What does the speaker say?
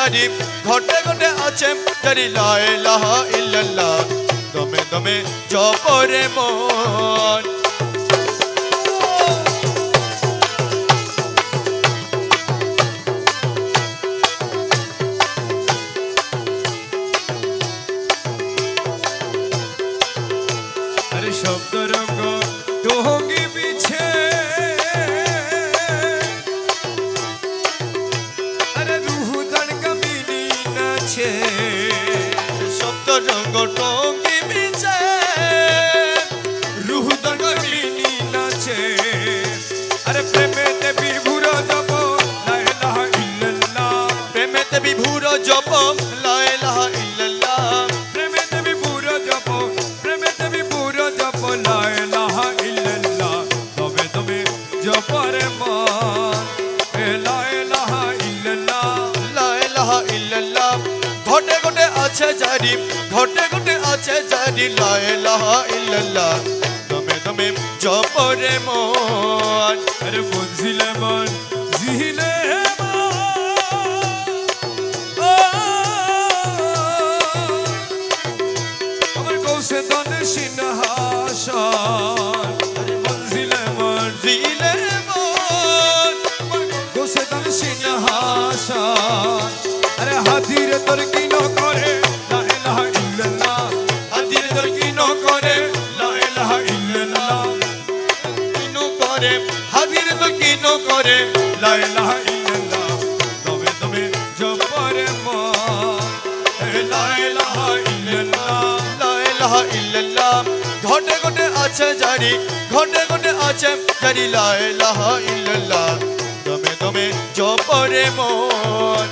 জারি ঘটে ঘটে আছে জারি লা ইলাহা ইল্লাল্লাহ দমে দমে জপরে মন আরে শব্দ রঙ্গ টঙ্গি বিছে আরে রুহ দান কামিনী নাচে শব্দ রঙ্গ টঙ্গি বিছে রুহ দান কামিনী নাচে আরে প্রেমেতে বিভুর জপ লা ইলাহা ইল্লাল্লাহ প্রেমেতে বিভুর জপ লা ইলাহা ইল্লাল্লাহ প্রেমেতে বিভুর জপ প্রেমেতে বিভুর জপ লা ইলাহা ইল্লাল্লাহ তবে তবে জপরে মন লা ইলাহা ইল্লাল্লাহ লা ইলাহা ইল্লাল্লাহ ঘটে ঘটে আছে জারি ঘটে ঘটে আছে জারি লা ইলাহা ইল্লাল্লাহ দমে দমে জপরে মন আরে মনজিলে মন জিলে আমার কৌশে দনে সিংহাসন আরে মনজিলে মন জিলে মন কৌশে দনে সিংহাসন আরে হাতির তোর কি ন করে লা ইলাহা ইল্লাল্লাহ হাতির তোর কি ন করে লা ইলাহা ইল্লাল্লাহ কিনো করে হাতির তোর কি ন করে লা ইলাহা ইল্লাল্লাহ তবে তবে জপরে মন লা ইলাহা ইল্লাল্লাহ লা ইলাহা ইল্লাল্লাহ ঘটে ঘটে আছে জারি ঘটে ঘটে আছে জারি লা ইলাহা ইল্লাল্লাহ দমে দমে জপরে মন